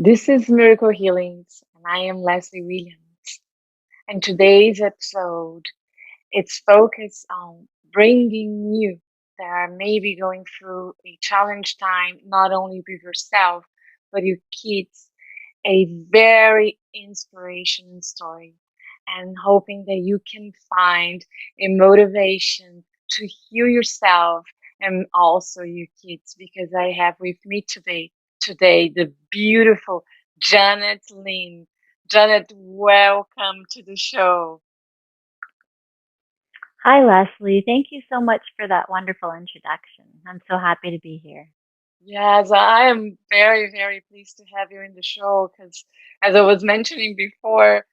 This is Miracle Healings, and I am Leslie Williams. And today's episode, it's focused on bringing you that are maybe going through a challenge time, not only with yourself, but your kids, a very inspirational story, and hoping that you can find a motivation to heal yourself and also your kids, because I have with me today the beautiful Janet-Lynn. Janet, welcome to the show. Hi, Leslie. Thank you so much for that wonderful introduction. I'm so happy to be here. Yes, I am very, very pleased to have you in the show because, as I was mentioning before,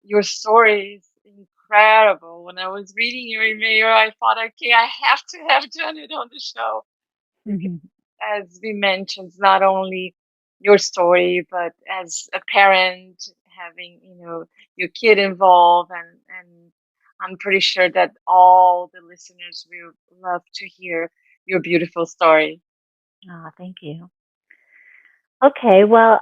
your story is incredible. When I was reading your email, I thought, okay, I have to have Janet on the show because, as we mentioned, not only your story, but as a parent, having, your kid involved, and I'm pretty sure that all the listeners will love to hear your beautiful story. Thank you. Okay, well,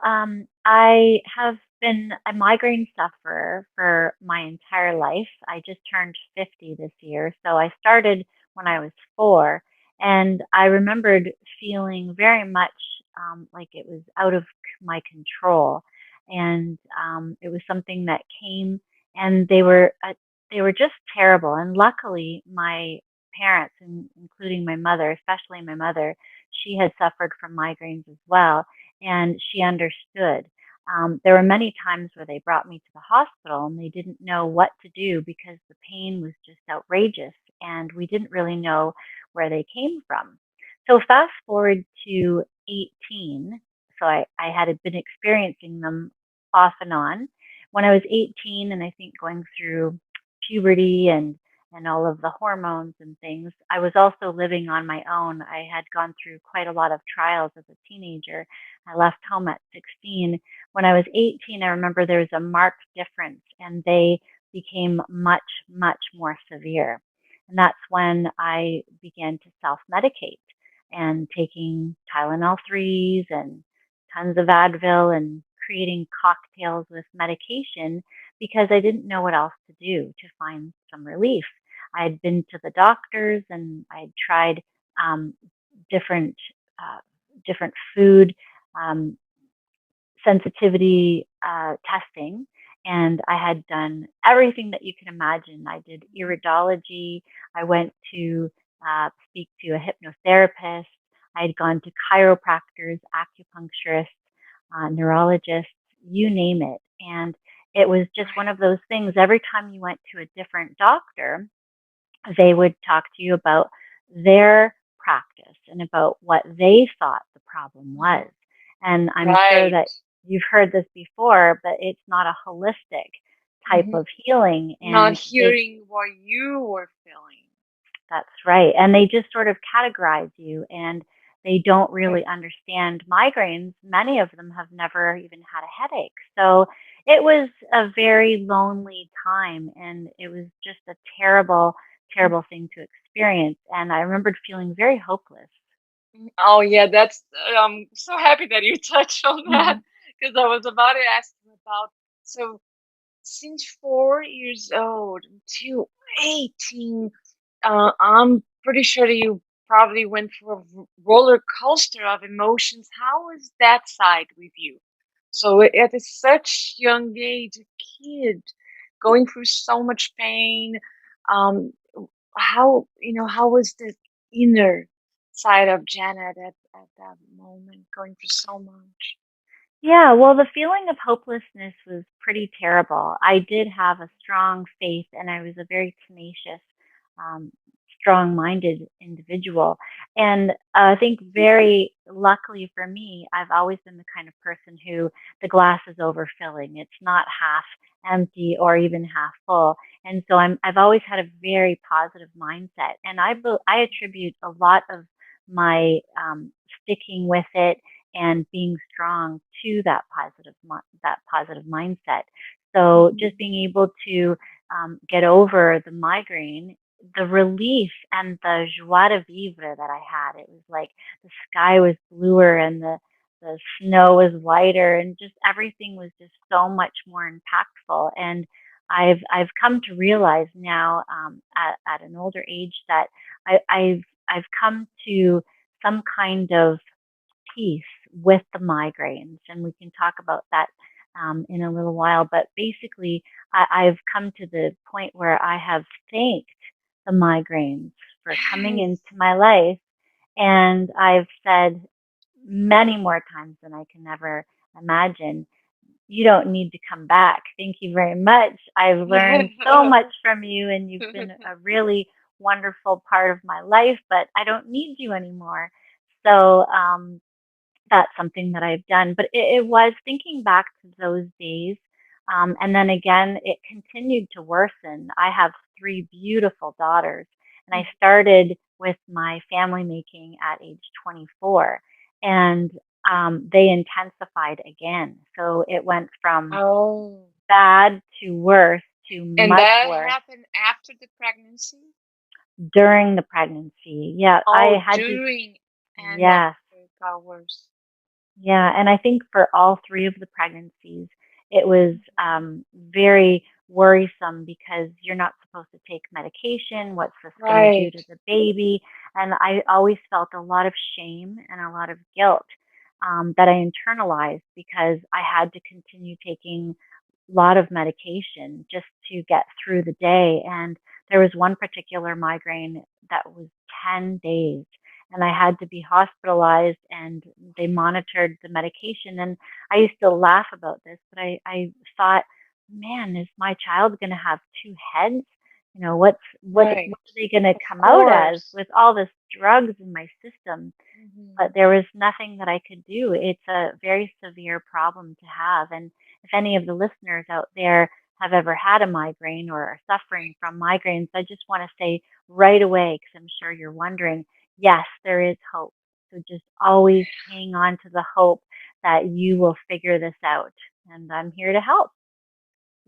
I have been a migraine sufferer for my entire life. I just turned 50 this year, so I started when I was 4, and I remembered feeling very much like it was out of my control, and it was something that came, and they were just terrible. And luckily, my parents, including my mother, especially my mother, she had suffered from migraines as well and she understood. There were many times where they brought me to the hospital and they didn't know what to do because the pain was just outrageous and we didn't really know where they came from. So fast forward to 18. So I had been experiencing them off and on. When I was 18 and I think going through puberty and all of the hormones and things, I was also living on my own. I had gone through quite a lot of trials as a teenager. I left home at 16. When I was 18, I remember there was a marked difference and they became much, much more severe. And that's when I began to self medicate and taking Tylenol 3s and tons of Advil and creating cocktails with medication because I didn't know what else to do to find some relief. I had been to the doctors and I had tried um, different uh, different food um, sensitivity testing, and I had done everything that you can imagine. I did iridology. I went to speak to a hypnotherapist. I had gone to chiropractors, acupuncturists, neurologists, you name it. And it was just one Right. of those things. Every time you went to a different doctor, they would talk to you about their practice and about what they thought the problem Mhm. was. And I'm sure Right. that you've heard this before, but it's not a holistic type Hmm. of healing. Not And hearing what you were feeling. that's right. And they just sort of categorize you and they don't Right. really understand migraines. Many of them have never even had a headache. So it was a very lonely time and it was just a terrible, terrible thing to experience. And I remembered feeling very hopeless. Oh yeah, that's. I'm so happy that you touched on that Mhm. because I was about to ask you about. So since 4 years old until 18, I'm pretty sure that you probably went through a roller coaster of emotions. How is that side with you? So at a such young age, a kid going through so much pain, um, how was the inner side of Janet at that moment going through so much? Yeah, well, the feeling of hopelessness was pretty terrible. I did have a strong faith, and I was a very tenacious, um, strong minded individual. And I think, very luckily for me, I've always been the kind of person who the glass is overfilling. It's not half empty or even half full. And so I've always had a very positive mindset. And I attribute a lot of my sticking with it and being strong to that positive mindset. So just Mhm. being able to get over the migraine, the relief and the joie de vivre that I had. It was like the sky was bluer and the snow was lighter, and just everything was just so much more impactful. And I've come to realize now, at an older age, that I've come to some kind of peace with the migraines, and we can talk about that in a little while. But basically, I've come to the point where I have thanked the migraines for coming Yes. into my life, and I've said many more times than I can ever imagine, you don't need to come back. Thank you very much. I've learned so much from you, and you've been a really wonderful part of my life, but I don't need you anymore. So, that's something that I've done. But it was thinking back to those days. And then again, it continued to worsen. I have three beautiful daughters, and I started with my family making at age 24, and they intensified again. So it went from Oh, bad to worse to and much that worse happened after the pregnancy? during the pregnancy. Yeah, I Oh, had to, during and after yes. it got worse. Yeah, and I think for all three of the pregnancies, it was Mhm. very worrisome because you're not supposed to take medication. What's this going to do Right, to the baby? And I always felt a lot of shame and a lot of guilt that I internalized because I had to continue taking lot of medication just to get through the day. And there was one particular migraine that was 10 days, and I had to be hospitalized, and they monitored the medication. And I used to laugh about this, but I thought, man, is my child going to have two heads? You know, what right. are they going to Of come out as course. with all this drugs in my system? But Hmm. there was nothing that I could do. It's a very severe problem to have. And if any of the listeners out there have ever had a migraine or are suffering from migraines, I just want to say right away, because I'm sure you're wondering, yes, there is hope. So just always hang on to the hope that you will figure this out. And I'm here to help.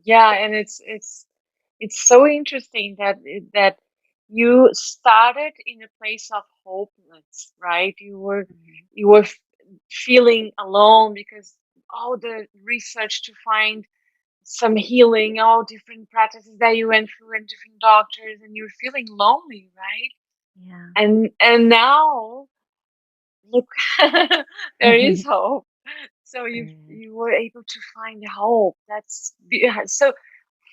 Yeah, and it's so interesting that you started in a place of hopeless, right? Mhm. You were feeling alone because all the research to find some healing, all different practices that you went through and different doctors, and you're feeling lonely, right? Yeah. And now look, there is hope. So Right. you were able to find hope. So.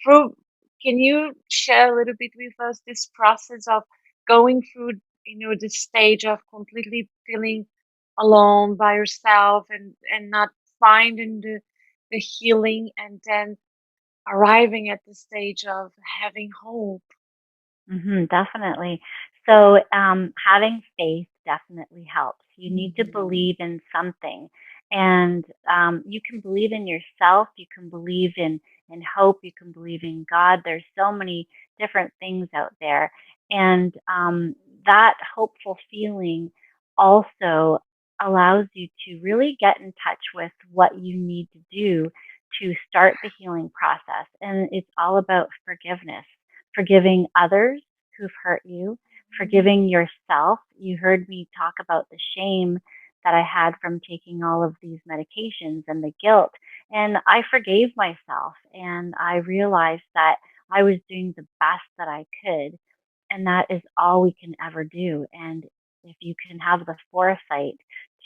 Through, can you share a little bit with us this process of going through, the stage of completely feeling alone by yourself and not finding the healing, and then arriving at the stage of having hope? Definitely. So, having faith definitely helps. You need to Hmm. believe in something, and you can believe in yourself. You can believe in hope. You can believe in God. There's so many different things out there, and that hopeful feeling also allows you to really get in touch with what you need to do to start the healing process. And it's all about forgiveness, forgiving others who've hurt you, forgiving yourself. You heard me talk about the shame that I had from taking all of these medications and the guilt. And I forgave myself, and I realized that I was doing the best that I could. And that is all we can ever do. And if you can have the foresight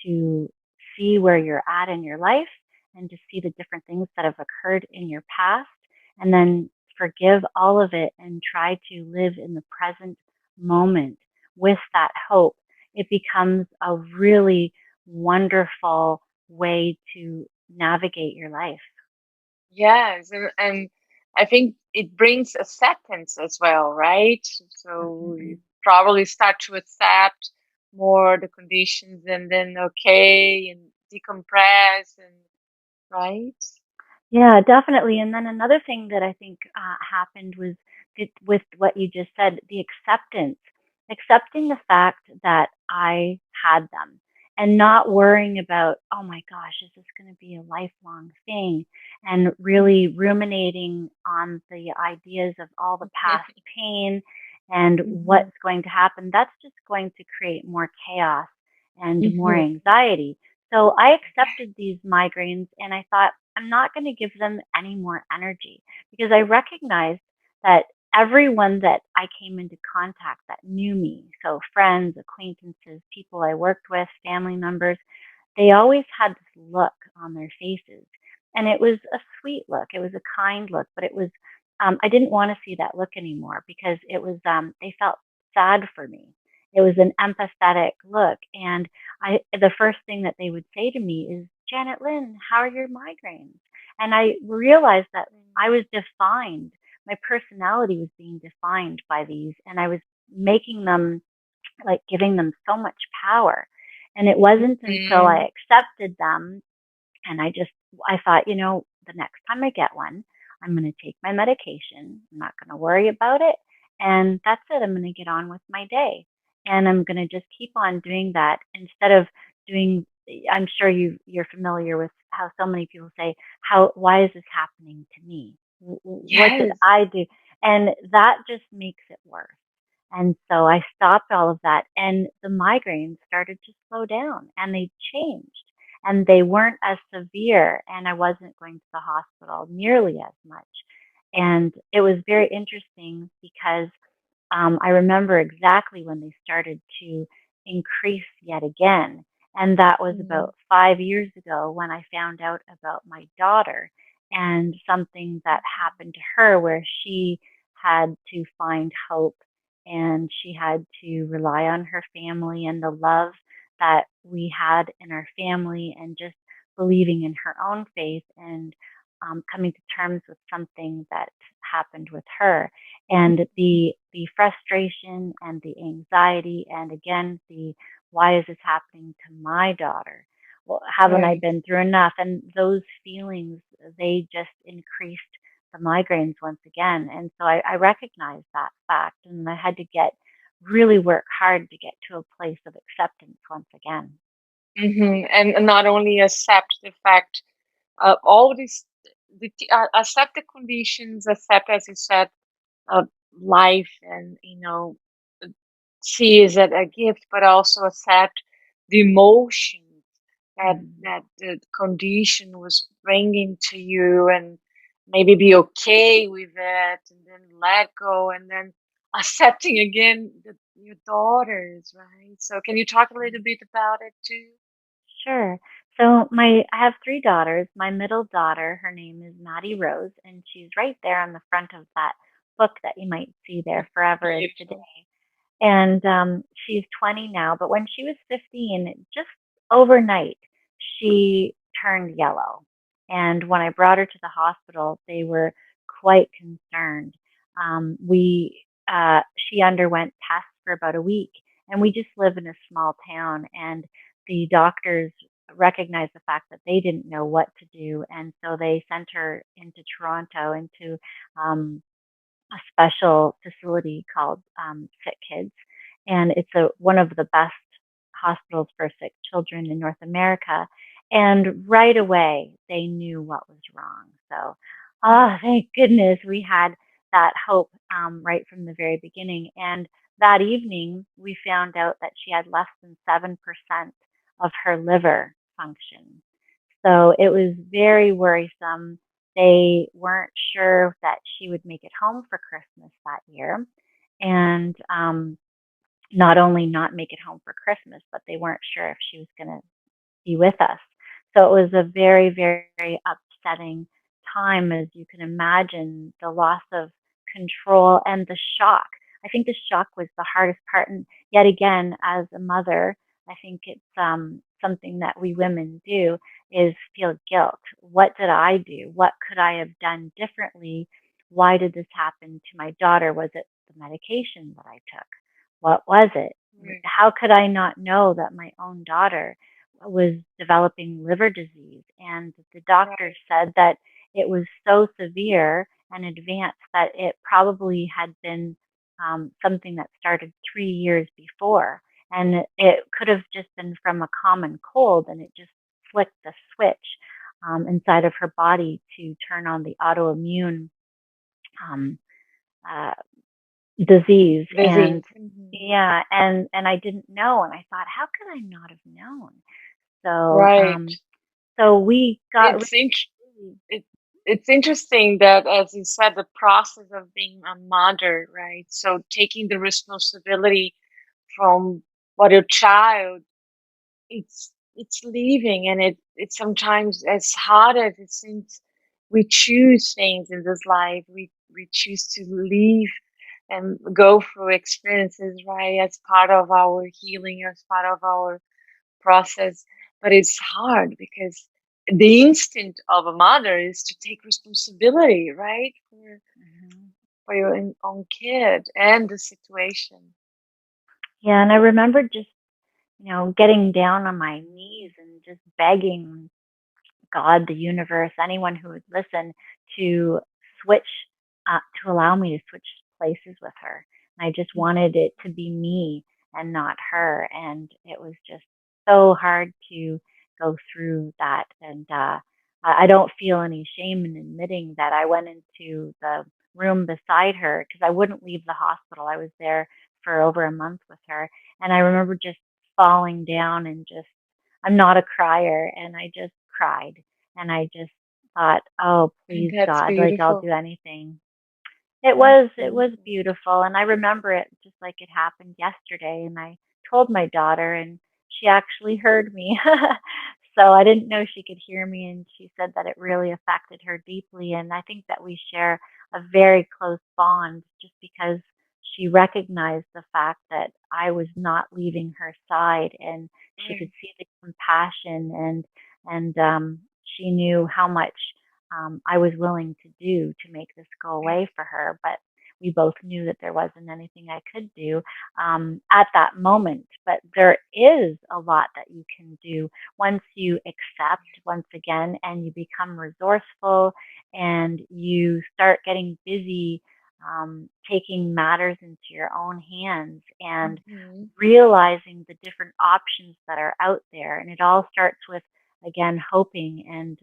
to see where you're at in your life and to see the different things that have occurred in your past, and then forgive all of it and try to live in the present moment with that hope, it becomes a really wonderful way to navigate your life. Yes, and I think it brings acceptance as well, right? So you Definitely. probably start to accept more the conditions, and then okay, and decompress, and right? Yeah, definitely. And then another thing that I think happened was with what you just said, the acceptance, accepting the fact that I had them and not worrying about, oh my gosh, is this going to be a lifelong thing? And really ruminating on the ideas of all the past pain and Hmm. what's going to happen. That's just going to create more chaos and more Hmm. anxiety. So I accepted these migraines and I thought, I'm not going to give them any more energy because I recognized that everyone that I came into contact that knew me, so friends, acquaintances, people I worked with, family members, they always had this look on their faces. And it was a sweet look. It was a kind look, but it was, I didn't want to see that look anymore because it was, they felt sad for me. It was an empathetic look. And the first thing that they would say to me is, Janet-Lynn, how are your migraines? And I realized that I was defined. My personality was being defined by these, and I was making them, like, giving them so much power. And it wasn't until Mm-hmm. I accepted them and I thought, the next time I get one, I'm going to take my medication. I'm not going to worry about it. And that's it. I'm going to get on with my day. And I'm going to just keep on doing that instead of doing, I'm sure you're familiar with how so many people say, why is this happening to me? What did Yes. I do? And that just makes it worse. And so I stopped all of that and the migraines started to slow down and they changed and they weren't as severe and I wasn't going to the hospital nearly as much. And it was very interesting because I remember exactly when they started to increase yet again. And that was Mm-hmm. about 5 years ago when I found out about my daughter and something that happened to her where she had to find hope and she had to rely on her family and the love that we had in our family and just believing in her own faith and coming to terms with something that happened with her and the frustration and the anxiety and again the why is this happening to my daughter, well, haven't I Right. been through enough, and those feelings, they just increased the migraines once again. And so I recognized that fact and I had to get really work hard to get to a place of acceptance once again. Mm-hmm. And not only accept the fact, all these, accept the conditions, accept, as you said, uh, life, and see is it a gift, but also accept the emotion Mm-hmm. that the condition was bringing to you, and maybe be okay with it, and then let go, and then accepting again your daughters, right? So, can you talk a little bit about it too? Sure. So I have three daughters. My middle daughter, her name is Maddy Rose, and she's right there on the front of that book that you might see there, Forever is Today. Beautiful. And she's 20 now, but when she was 15, just overnight, she turned yellow. And when I brought her to the hospital, they were quite concerned. She underwent tests for about a week, and we just live in a small town, and the doctors recognized the fact that they didn't know what to do, and so they sent her into Toronto into um, a special facility called Sick Kids, and it's one of the best hospitals for sick children in North America. And right away, they knew what was wrong. So, thank goodness we had that hope right from the very beginning. And that evening, we found out that she had less than 7% of her liver function. So it was very worrisome. They weren't sure that she would make it home for Christmas that year. And not only not make it home for Christmas, but they weren't sure if she was going to be with us. So it was a very, very upsetting time, as you can imagine, the loss of control and the shock. I think the shock was the hardest part. And yet again, as a mother, I think it's something that we women do is feel guilt. What did I do? What could I have done differently? Why did this happen to my daughter? Was it the medication that I took? What was it? Right. How could I not know that my own daughter was developing liver disease? And the doctor Right. said that it was so severe and advanced that it probably had been something that started 3 years before. And it could have just been from a common cold, and it just flicked the switch inside of her body to turn on the autoimmune um, uh, disease. And Disease. Hmm. yeah, and I didn't know, and I thought, how could I not have known? So, Right. so we got It's it, it's interesting that, as you said, the process of being a mother, right? So taking the responsibility from what your child, it's leaving, and it sometimes, as hard as it seems, we choose things in this life. We choose to leave and go through experiences, right, as part of our healing, as part of our process. But it's hard because the instinct of a mother is to take responsibility, right, Mhm. for your own kid and the situation. Yeah, and I remember just, getting down on my knees and just begging God, the universe, anyone who would listen, to switch, to allow me to switch places with her. And I just wanted it to be me and not her. And it was just so hard to go through that. And I don't feel any shame in admitting that I went into the room beside her because I wouldn't leave the hospital. I was there for over a month with her. And I remember just falling down and just, I'm not a crier, and I just cried, and I just thought, oh, And please that's God, like I'll beautiful. do anything. It That's was it was beautiful. beautiful, and I remember it just like it happened yesterday. And I told my daughter, and she actually heard me. So I didn't know she could hear me, and she said that it really affected her deeply. And I think that we share a very close bond just because she recognized the fact that I was not leaving her side, and she could Right. see the compassion, and she knew how much I was willing to do to make this go away for her. But we both knew that there wasn't anything I could do at that moment. But there is a lot that you can do once you accept, once again, and you become resourceful and you start getting busy, taking matters into your own hands and Mm-hmm. realizing the different options that are out there. And it all starts with, again, hoping and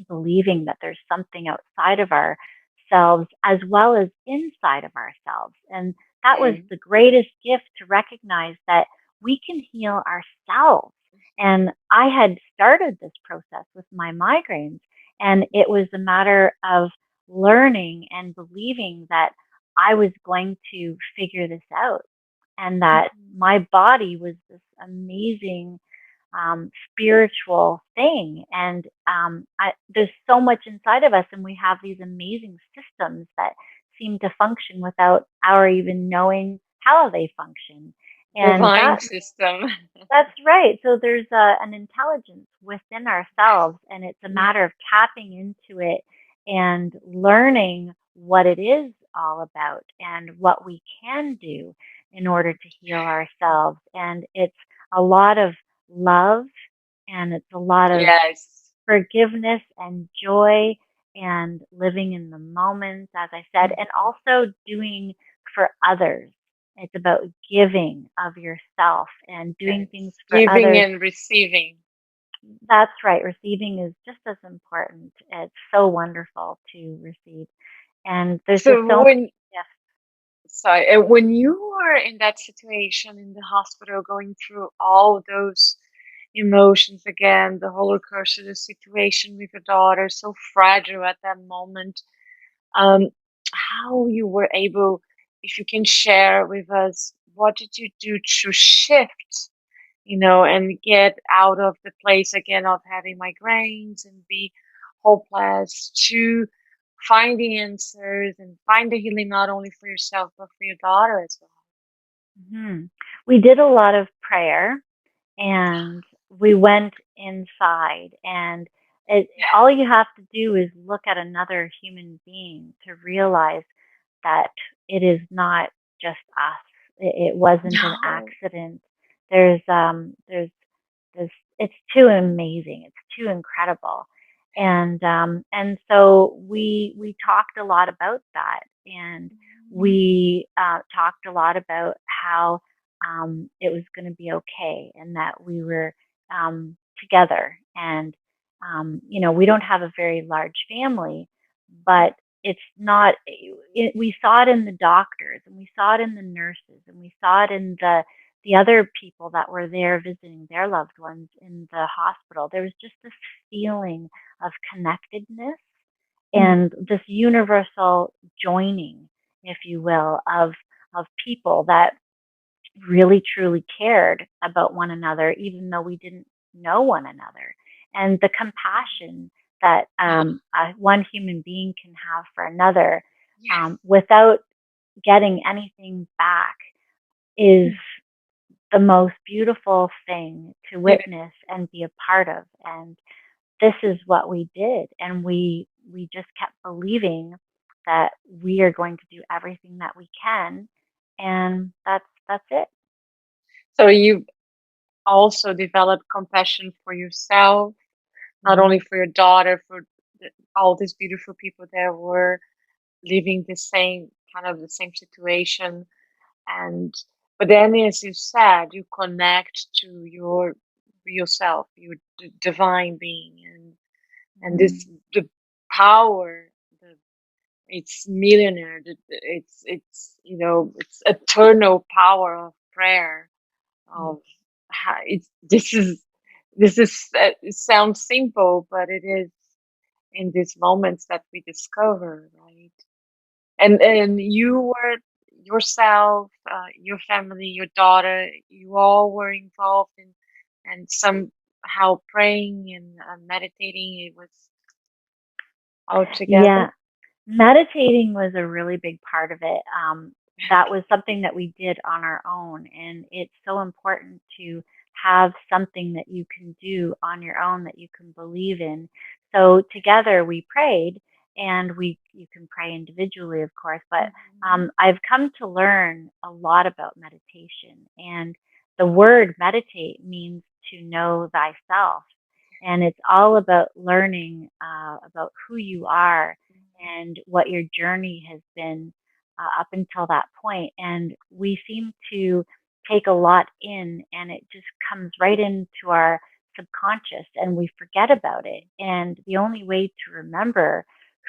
believing that there's something outside of ourselves as well as inside of ourselves. And that was Mm. the greatest gift, to recognize that we can heal ourselves. And I had started this process with my migraines, and it was a matter of learning and believing that I was going to figure this out, and that Mm-hmm. my body was this amazing spiritual thing. And there's so much inside of us, and we have these amazing systems that seem to function without our even knowing how they function. And Divine system. that's right. So there's an intelligence within ourselves, and it's a Yeah. matter of tapping into it and learning what it is all about and what we can do in order to heal ourselves. And it's a lot of love, and it's a lot of Yes. forgiveness and joy and living in the moment, as I said, and Mhm. also doing for others. It's about giving of yourself and doing things Yes. for Giving others. and receiving. That's right. Receiving is just as important. It's so wonderful to receive. And there's just So so many when, gifts. sorry, when you are in that situation in the hospital, going through all those emotions again, the roller coaster, the situation with your daughter, so fragile at that moment, um, how you were able, if you can share with us, what did you do to shift, and get out of the place again of having migraines and be hopeless, to find the answers and find the healing not only for yourself but for your daughter as well. Hmm. We did a lot of prayer, and we went inside, and all you have to do is look at another human being to realize that it is not just us. It wasn't an No. accident. There's it's too amazing. It's too incredible. And so we talked a lot about that, and we talked a lot about how it was going to be okay, and that we were together. And we don't have a very large family, but it's not. We saw it in the doctors, and we saw it in the nurses, and we saw it in the other people that were there visiting their loved ones in the hospital, there was just this feeling of connectedness and this universal joining, if you will, of people that really truly cared about one another, even though we didn't know one another. And the compassion that one human being can have for another Yes. without getting anything back is the most beautiful thing to It witness and be a part of. And this is what we did. And we just kept believing that we are going to do everything that we can. And that's it. So you also developed compassion for yourself, not Mm-hmm. only for your daughter, for all these beautiful people that were living the same kind of the same situation. And but then, as you said, you connect to your real self, your divine being, and this the power, the it's millionaire, it's it's eternal power of prayer of how it's this is it sounds simple, but it is in these moments that we discover, right? And you were yourself, your family, your daughter, you all were involved in and somehow praying and meditating. It was all together. Yeah, meditating was a really big part of it. That was something that we did on our own, and it's so important to have something that you can do on your own that you can believe in. So together we prayed, and we you can pray individually, of course, but I've come to learn a lot about meditation, and the word meditate means to know thyself, and it's all about learning about who you are and what your journey has been up until that point. And we seem to take a lot in, and it just comes right into our subconscious, and we forget about it. And the only way to remember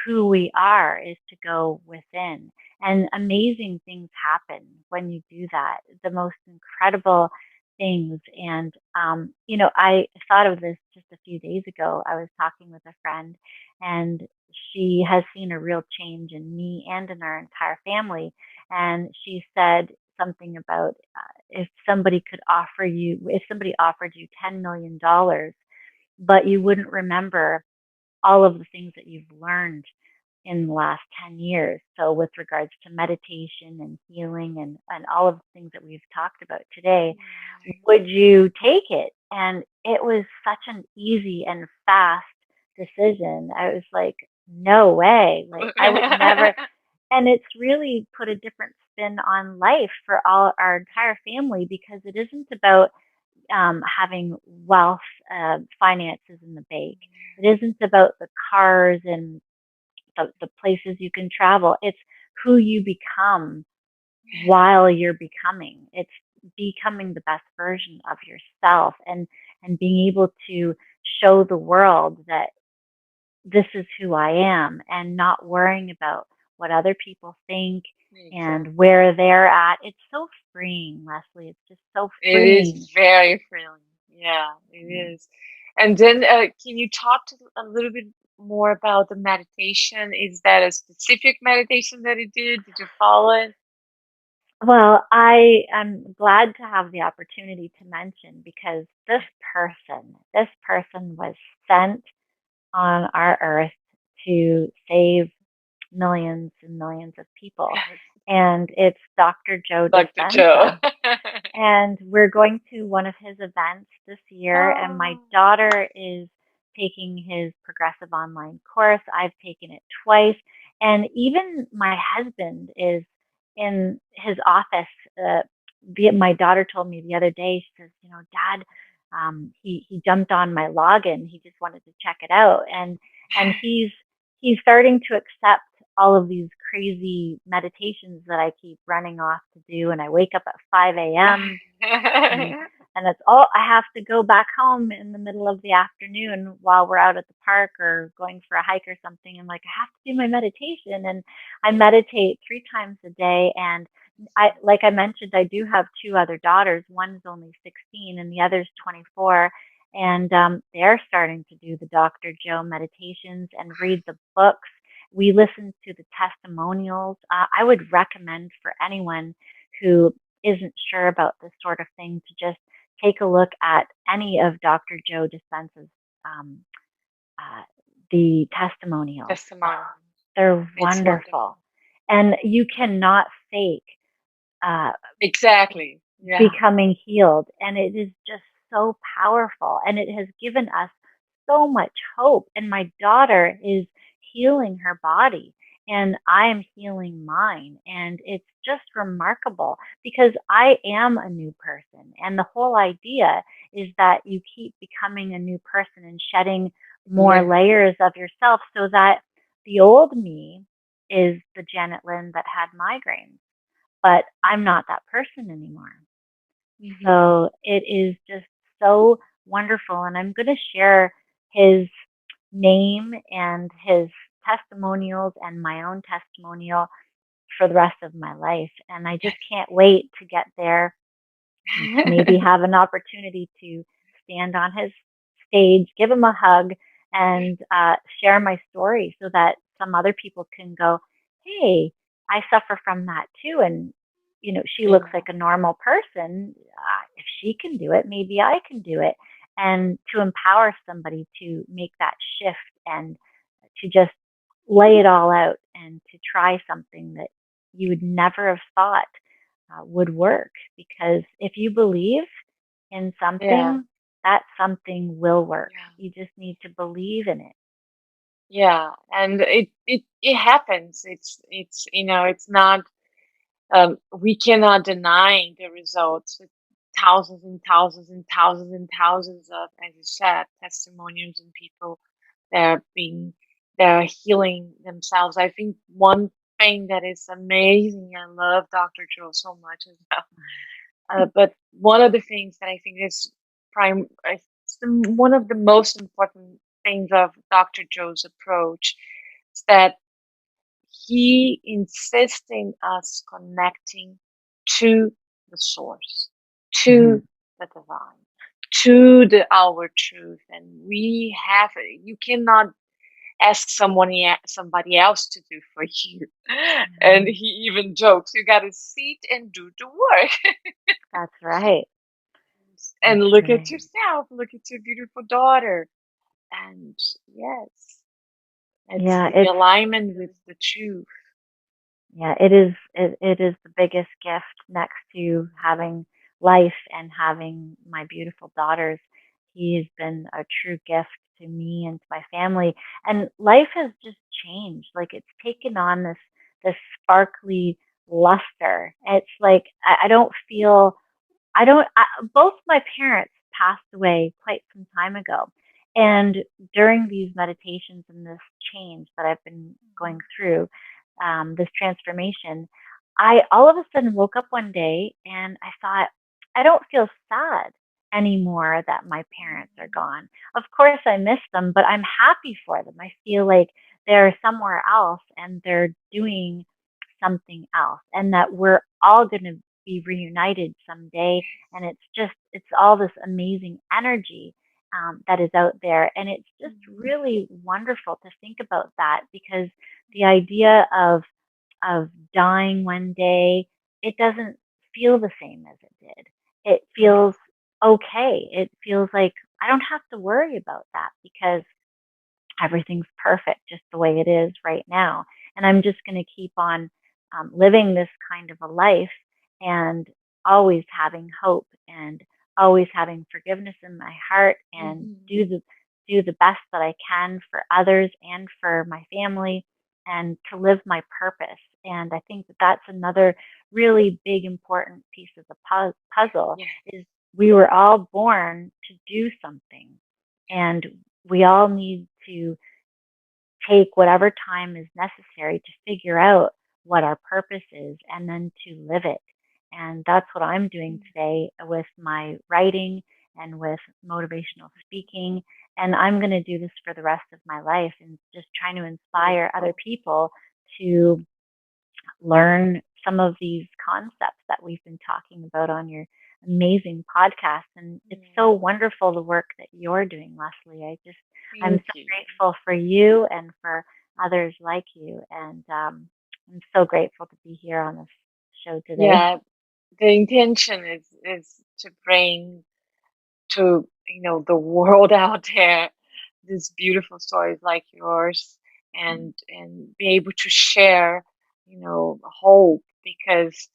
who we are is to go within. And amazing things happen when you do that. The most incredible things. And, I thought of this just a few days ago. I was talking with a friend, and she has seen a real change in me and in our entire family. And she said something about if somebody offered you $10 million, but you wouldn't remember all of the things that you've learned in the last 10 years. So, with regards to meditation and healing and all of the things that we've talked about today, would you take it? And it was such an easy and fast decision. I was like, no way. Like, I would never. And it's really put a different spin on life for all our entire family, because it isn't about having wealth, finances in the bank. It isn't about the cars and the places you can travel. It's who you become while you're becoming. It's becoming the best version of yourself, and being able to show the world that this is who I am, and not worrying about what other people think Exactly. and where they're at. It's so freeing, Leslie. It's just so It freeing. is very thrilling. Yeah, it Yeah. is. And then, can you talk a little bit more about the meditation? Is that a specific meditation that you did? Did you follow it? Well, I am glad to have the opportunity to mention, because this person was sent on our earth to save millions and millions of people. And it's Dr. Joe Dr. Joe. Dispenza. And we're going to one of his events this year. And my Oh, daughter is taking his progressive online course. I've taken it twice. And even my husband is in his office. My daughter told me the other day, she says, Dad, he jumped on my login. He just wanted to check it out. And he's starting to accept all of these crazy meditations that I keep running off to do. And I wake up at 5 a.m. and and it's all I have to go back home in the middle of the afternoon while we're out at the park or going for a hike or something. I'm like, I have to do my meditation. And I meditate 3 times a day. And like I mentioned, I do have two other daughters. One's only 16 and the other's 24. And they're starting to do the Dr. Joe meditations and read the books. We listen to the testimonials. I would recommend for anyone who isn't sure about this sort of thing to just take a look at any of Dr. Joe Dispenza's um, uh, the testimonials. Testimony. They're It's wonderful. wonderful. And you cannot fake uh, Exactly. Yeah. becoming healed. And it is just so powerful. And it has given us so much hope. And my daughter is healing her body and I am healing mine. And it's just remarkable because I am a new person. And the whole idea is that you keep becoming a new person and shedding more Yeah. layers of yourself so that the old me is the Janet-Lynn that had migraines, but I'm not that person anymore. Mm-hmm. So it is just so wonderful. And I'm going to share his name and his testimonials and my own testimonial for the rest of my life. And I just can't wait to get there and to maybe have an opportunity to stand on his stage, give him a hug, and share my story so that some other people can go, hey, I suffer from that too. And, you know, she looks Yeah. like a normal person. If she can do it, maybe I can do it. And to empower somebody to make that shift and to just lay it all out and to try something that you would never have thought would work. Because if you believe in Yeah. something, that something will work. Yeah. You just need to believe in it. Yeah. And it happens. It's it's not we cannot deny the results with thousands and thousands and thousands and thousands of, as you said, testimonials and people that are being that are healing themselves. I think one thing that is amazing, I love Dr. Joe so much as well. But one of the things that I think is one of the most important things of Dr. Joe's approach is that he insisting us connecting to the source, Mm-hmm. to the divine, to the our truth, and we have you cannot ask somebody else to do for you. And Mm-hmm. he even jokes, you got to sit and do the work. That's right. And That's look at right. yourself, look at your beautiful daughter. And yes, it's Yeah, the alignment with the truth. it is it is the biggest gift next to having life and having my beautiful daughters. He has been a true gift to me and to my family. And life has just changed. Like it's taken on this sparkly luster. It's like I don't feel I don't. Both my parents passed away quite some time ago, and during these meditations and this change that I've been going through, this transformation, I all of a sudden woke up one day and I thought, I don't feel sad anymore that my parents are gone. Of course, I miss them, but I'm happy for them. I feel like they're somewhere else and they're doing something else, and that we're all going to be reunited someday. And it's all this amazing energy that is out there. And it's just really wonderful to think about that because the idea of dying one day, it doesn't feel the same as it did. It Yeah. feels okay. It feels like I don't have to worry about that because everything's perfect just the way it is right now. And I'm just going to keep on living this kind of a life and always having hope and always having forgiveness in my heart and Mhm. do the best that I can for others and for my family and to live my purpose. And I think that that's another really big important piece of the puzzle Yeah. is we were all born to do something, and we all need to take whatever time is necessary to figure out what our purpose is and then to live it. And that's what I'm doing today with my writing and with motivational speaking. And I'm going to do this for the rest of my life and just trying to inspire other Beautiful. people to learn some of these concepts that we've been talking about on your amazing podcast. And it's so Mm, wonderful the work that you're doing, Leslie. I'm thank so you. grateful for you and for others like you. And I'm so grateful to be here on this show today. Yeah, the intention is to bring to the world out there these beautiful stories like yours, and be able to share hope, because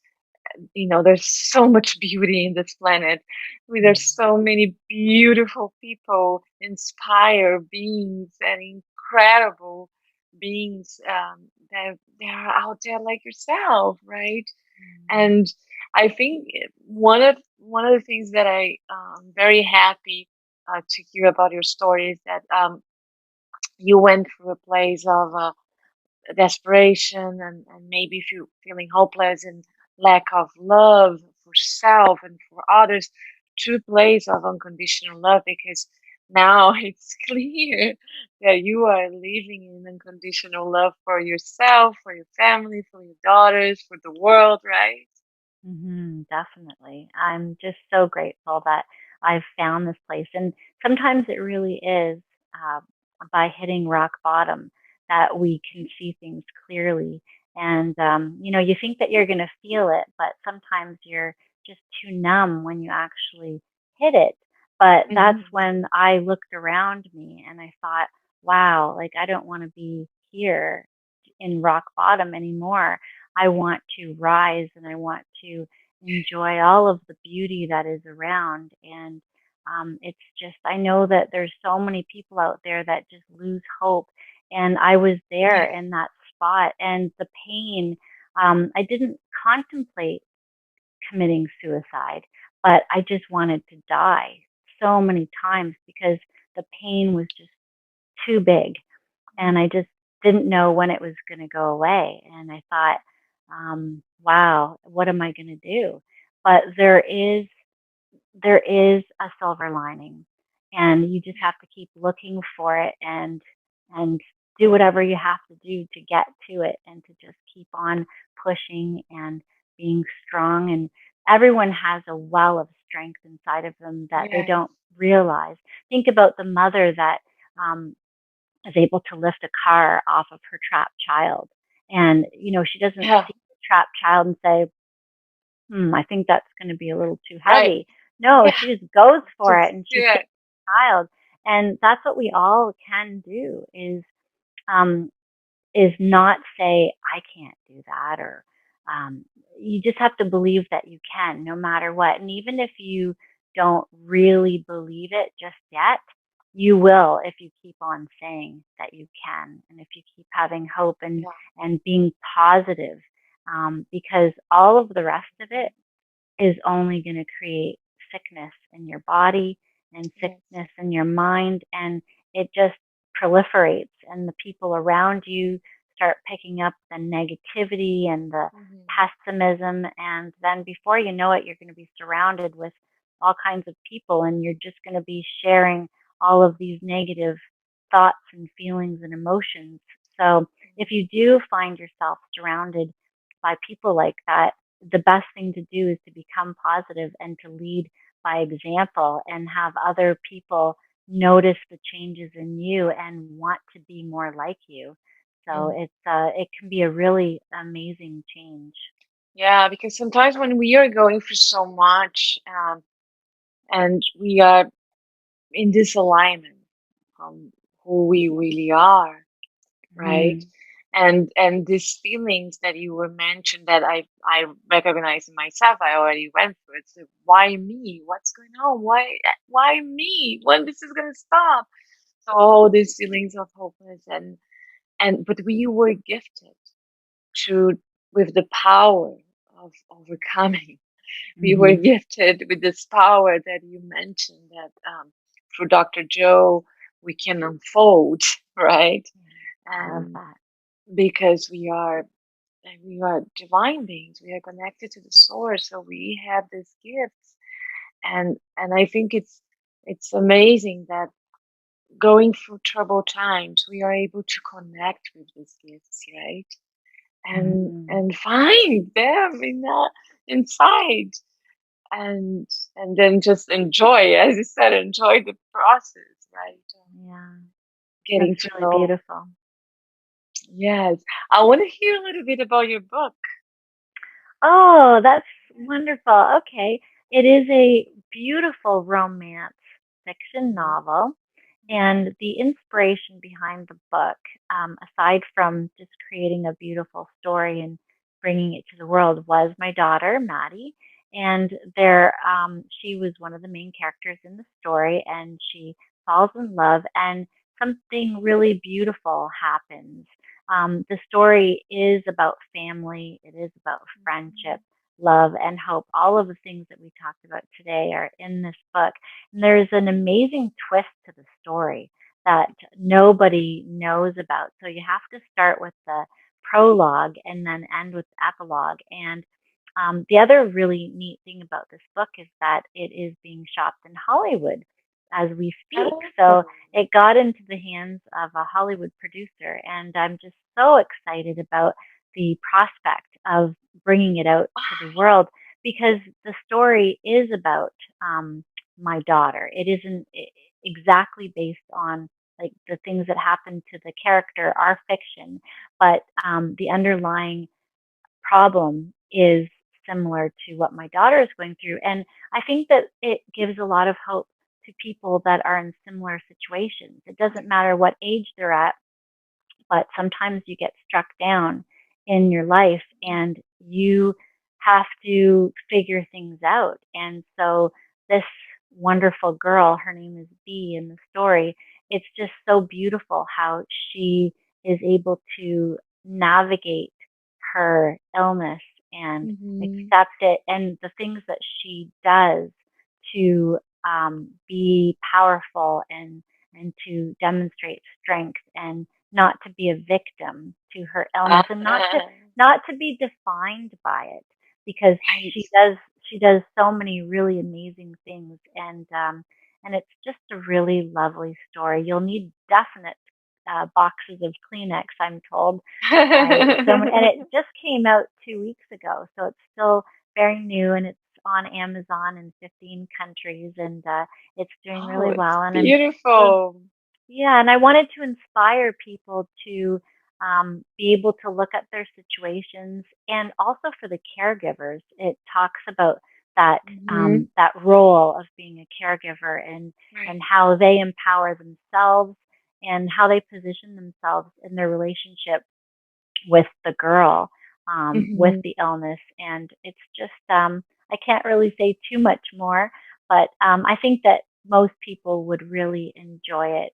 there's so much beauty in this planet. There's so many beautiful people, inspire beings, and incredible beings, that they're out there like yourself, right? And I think one of the things that I'm very happy to hear about your story is that you went through a place of desperation, and maybe feeling hopeless and lack of love for self and for others, to a place of unconditional love, because now it's clear that you are living in unconditional love for yourself, for your family, for your daughters, for the world, right? Definitely. I'm just so grateful that I've found this place. And sometimes it really is uh, by hitting rock bottom that we can see things clearly. And, you think that you're going to feel it, but sometimes you're just too numb when you actually hit it. But that's Hmm. when I looked around me and I thought, wow, like I don't want to be here in rock bottom anymore. I want to rise and I want to enjoy all of the beauty that is around. And it's just, I know that there's so many people out there that just lose hope. And I was there Yeah. in that spot, and the pain, I didn't contemplate committing suicide, but I just wanted to die so many times because the pain was just too big, and I just didn't know when it was going to go away. And I thought, wow, what am I going to do? But there is a silver lining, and you just have to keep looking for it, and do whatever you have to do to get to it, and to just keep on pushing and being strong. And everyone has a well of strength inside of them that they Yes. don't realize. Think about the mother that um, is able to lift a car off of her trapped child. And, she doesn't Yeah. see the trapped child and say, I think that's going to be a little too Right. heavy. No, Yeah. she just goes for Just it and do she takes it. the child. And that's what we all can do um, is not say, I can't do that, or um, you just have to believe that you can no matter what. And even if you don't really believe it just yet, you will if you keep on saying that you can, and if you keep having hope and, Yeah. and being positive, because all of the rest of it is only going to create sickness in your body and Yes. sickness in your mind. And it just proliferates, and the people around you start picking up the negativity and the Hmm. pessimism. And then before you know it, you're going to be surrounded with all kinds of people, and you're just going to be sharing all of these negative thoughts and feelings and emotions. So if you do find yourself surrounded by people like that, the best thing to do is to become positive and to lead by example, and have other people notice the changes in you and want to be more like you. So Mm. it can be a really amazing change. Yeah, because sometimes when we are going through so much, and we are in disalignment from who we really are, right? Mm-hmm. And these feelings that you were mentioned, that I recognize in myself, I already went through it. So why me? What's going on? Why me? When this is gonna stop? So all these feelings of hopelessness, and but we were gifted to with the power of overcoming. We were Mm-hmm. gifted with this power that you mentioned, that through Dr. Joe we can unfold, right? I love And that. because we are divine beings, we are connected to the source, so we have these gifts. And I think it's amazing that going through troubled times we are able to connect with these gifts, right? Mm. and find them inside, and then just enjoy, as you said, enjoy the process, right? Yeah, that's Getting to really know. beautiful. Yes, I want to hear a little bit about your book. Oh, that's wonderful. Okay. It is a beautiful romance fiction Mhm. novel. And the inspiration behind the book, aside from just creating a beautiful story and bringing it to the world, was my daughter, Maddy. And she was one of the main characters in the story, and she falls in love, and something really beautiful happens. The story is about family, it is about friendship, love, and hope. All of the things that we talked about today are in this book. And there's an amazing twist to the story that nobody knows about. So you have to start with the prologue and then end with the epilogue. And the other really neat thing about this book is that it is being shopped in Hollywood as we speak. So Oh. it got into the hands of a Hollywood producer, and I'm just so excited about the prospect of bringing it out to the world because the story is about my daughter. It isn't exactly based on like the things that happen to the character are fiction, but the underlying problem is similar to what my daughter is going through. And I think that it gives a lot of hope to people that are in similar situations. It doesn't matter what age they're at, but sometimes you get struck down in your life and you have to figure things out. And so this wonderful girl, her name is B in the story, it's just so beautiful how she is able to navigate her illness and Mhm. accept it and the things that she does to be powerful and to demonstrate strength and not to be a victim to her illness and Ah, not to be defined by it because right. she does she does so many really amazing things and it's just a really lovely story. You'll need definite boxes of Kleenex, I'm told, by someone, and it just came out 2 weeks ago, so it's still very new and it's on Amazon in 15 countries and it's doing Oh, really it's well. And I'm so beautiful. yeah, and I wanted to inspire people to be able to look at their situations, and also for the caregivers. It talks about that Mhm. that role of being a caregiver and Right. how they empower themselves and how they position themselves in their relationship with the girl with Mhm. the illness. And it's just, I can't really say too much more, but I think that most people would really enjoy it.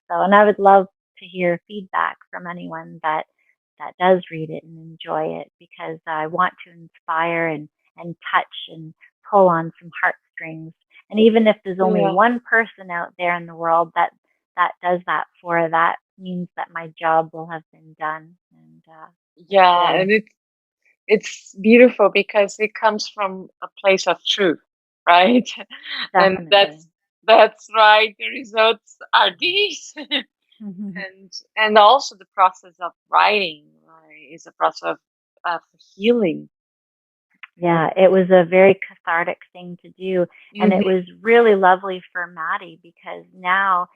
And I would love to hear feedback from anyone that does read it and enjoy it because I want to inspire and touch and pull on some heartstrings. And even if there's only Yeah. one person out there in the world that does that for, that means that my job will have been done. And it's Yeah, really and it's beautiful because it comes from a place of truth, right? And definitely. that's right. The results are these. And also the process of writing, right, is a process of healing. Yeah, it was a very cathartic thing to do. And it Mhm. was really lovely for Maddie because now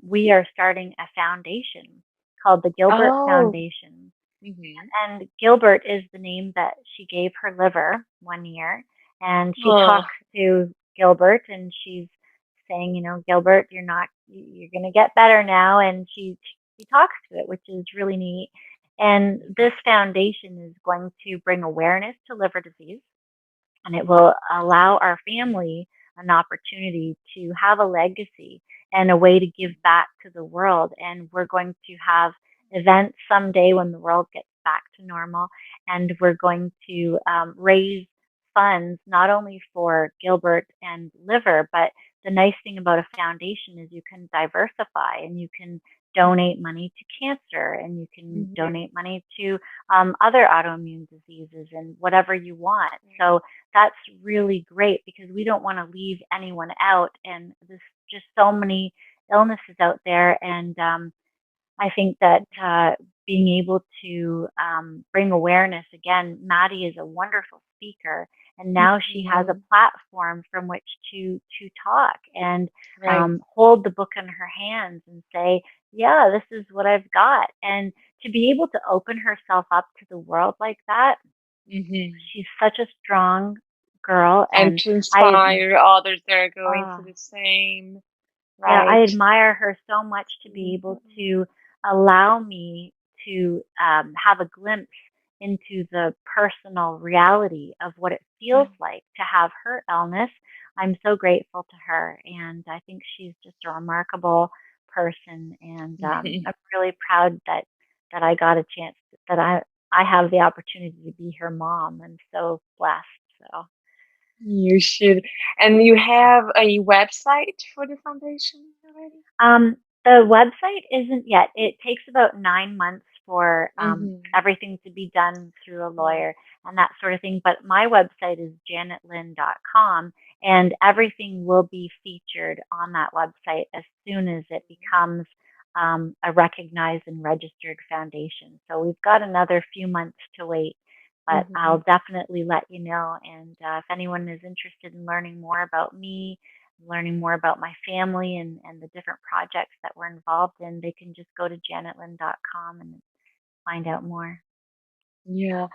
we are starting a foundation called the Gilbert Oh. Foundation. Mhm. And Gilbert is the name that she gave her liver one year. And she Oh. talks to Gilbert and she's saying, Gilbert, you're going to get better now. And she talks to it, which is really neat. And this foundation is going to bring awareness to liver disease and it will allow our family an opportunity to have a legacy and a way to give back to the world. And we're going to have events someday when the world gets back to normal, and we're going to raise funds not only for Gilbert and liver, but the nice thing about a foundation is you can diversify and you can donate money to cancer and you can Mhm. donate money to other autoimmune diseases and whatever you want. So that's really great because we don't want to leave anyone out. And there's just so many illnesses out there. And I think that being able to bring awareness again, Maddy is a wonderful speaker, and now she has a Mhm. platform from which to talk and Right. hold the book in her hands and say, "Yeah, this is what I've got," and to be able to open herself up to the world like that. Hmm. She's such a strong girl, And and to I inspire others that are going uh, through the same, yeah, I right? admire her so much to be able Mhm. to allow me to have a glimpse into the personal reality of what it feels like to have her illness. I'm so grateful to her, and I think she's just a remarkable person. And I'm really proud that I got a chance that I have the opportunity to be her mom. I'm so blessed. So. You should. And you have a website for the foundation already? The website isn't yet. It takes about 9 months for Mm-hmm. everything to be done through a Wow. lawyer and that sort of thing. But my website is janetlyn.com, and everything will be featured on that website as soon as it becomes a recognized and registered foundation. So we've got another few months to wait, but Mm-hmm. I'll definitely let you know. And if anyone is interested in learning more about me, learning more about my family and the different projects that we're involved in, they can just go to janetlyn.com and find out more. Yeah.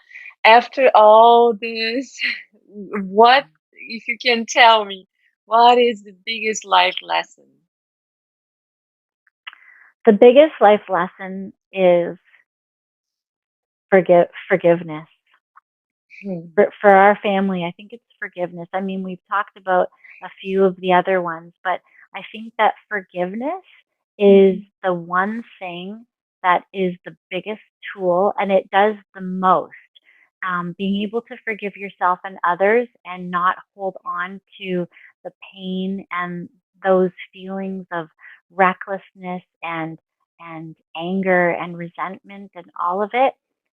After all this, what, if you can tell me, what is the biggest life lesson? The biggest life lesson is forgiveness. Hmm. For our family, I think it's forgiveness. I mean, we've talked about a few of the other ones, but I think that forgiveness is Mhm. the one thing that is the biggest tool and it does the most. Being able to forgive yourself and others and not hold on to the pain and those feelings of recklessness and anger and resentment and all of it,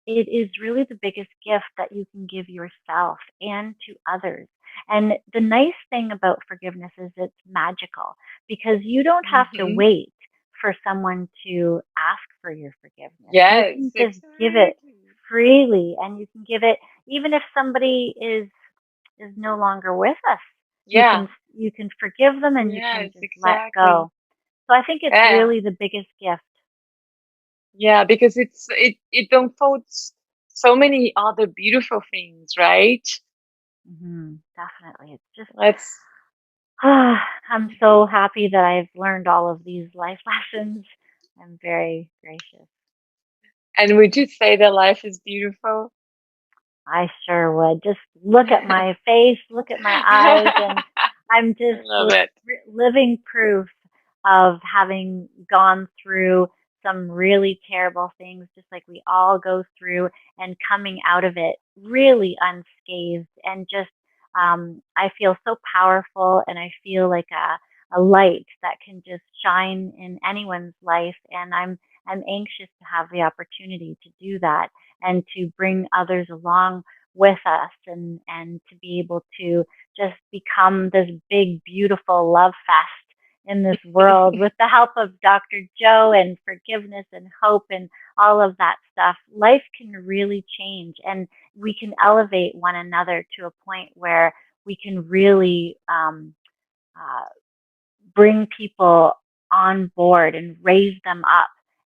it is really the biggest gift that you can give yourself and to others. And the nice thing about forgiveness is it's magical because you don't have to Mhm. wait for someone to ask for your forgiveness. You Yes, can just give it exactly. freely and you can give it even if somebody is no longer with us. You Yeah. can you can forgive them and you can Yes, just let exactly. go. So I think it's Yeah. really the biggest gift. Yeah, because it unfolds so many other beautiful things, right? Definitely. It's just Let's I'm so happy that I've learned all of these life lessons. I'm very gracious. and would you say that life is beautiful? I sure would. Just look at my face, look at my eyes, and I'm I just love it. living proof of having gone through some really terrible things, just like we all go through, and coming out of it really unscathed. And just, I feel so powerful, and I feel like a light that can just shine in anyone's life. And I'm anxious to have the opportunity to do that and to bring others along with us and to be able to just become this big beautiful love fest in this world with the help of Dr. Joe and forgiveness and hope and all of that stuff. Life can really change and we can elevate one another to a point where we can really uh, bring people on board and raise them up.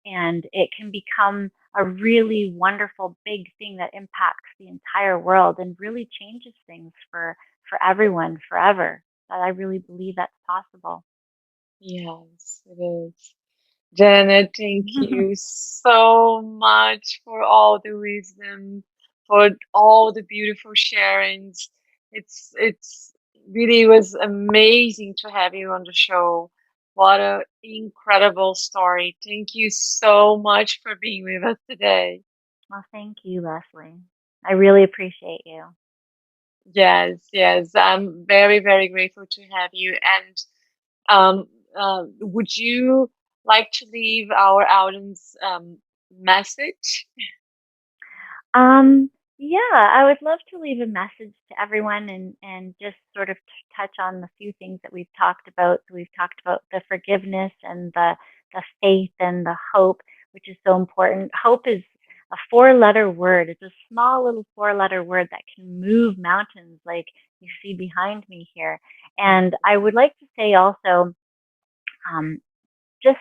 And it can become a really wonderful big thing that impacts the entire world and really changes things for everyone forever. That I really believe that's possible. Yes, it is. Janet, thank you so much for all the wisdom, for all the beautiful sharings. It's really was amazing to have you on the show. What an incredible story. Thank you so much for being with us today. Well, thank you, Leslie. I really appreciate you. Yes, yes. I'm very, very grateful to have you. And would you like to leave our audience message? Um, yeah, I would love to leave a message to everyone and just sort of touch on the few things that we've talked about. So we've talked about the forgiveness and the faith and the hope. which is so important. Hope is a 4-letter word. It's a small little 4-letter word that can move mountains, like you see behind me here. And I would like to say also, um, just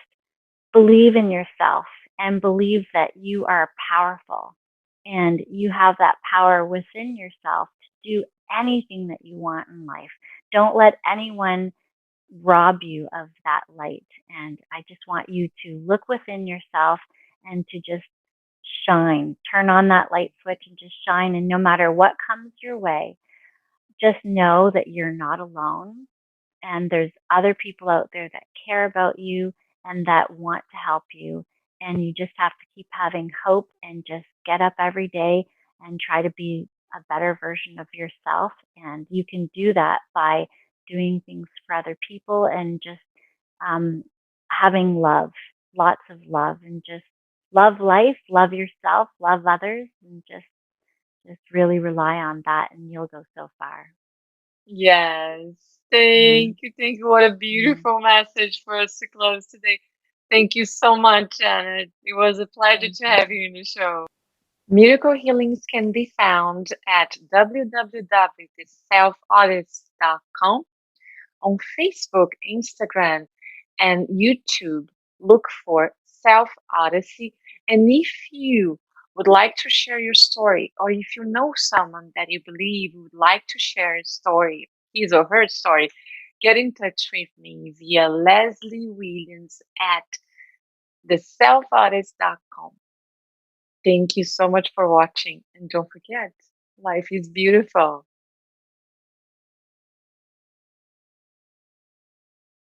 believe in yourself and believe that you are powerful and you have that power within yourself to do anything that you want in life. Don't let anyone rob you of that light. And I just want you to look within yourself and to just shine. Turn on that light switch and just shine. And no matter what comes your way, just know that you're not alone and there's other people out there that care about you and that want to help you. And you just have to keep having hope and just get up every day and try to be a better version of yourself. And you can do that by doing things for other people and just um, having love, lots of love, and just love life, love yourself, love others, and just really rely on that, and you'll go so far. Yes. Yeah. Thank you. Thank you. What a Yeah. beautiful message for us to close today. Thank you so much, Janet. It was a pleasure Thank to you. have you in the show. Miracle Healings can be found at www.theselfaudits.com, on Facebook, Instagram, and YouTube. Look for Self Odyssey. And if you would like to share your story, or if you know someone that you believe would like to share a story, his or her story, get in touch with me via Leslie Williams at theselfaudits.com. Thank you so much for watching. And don't forget, life is beautiful.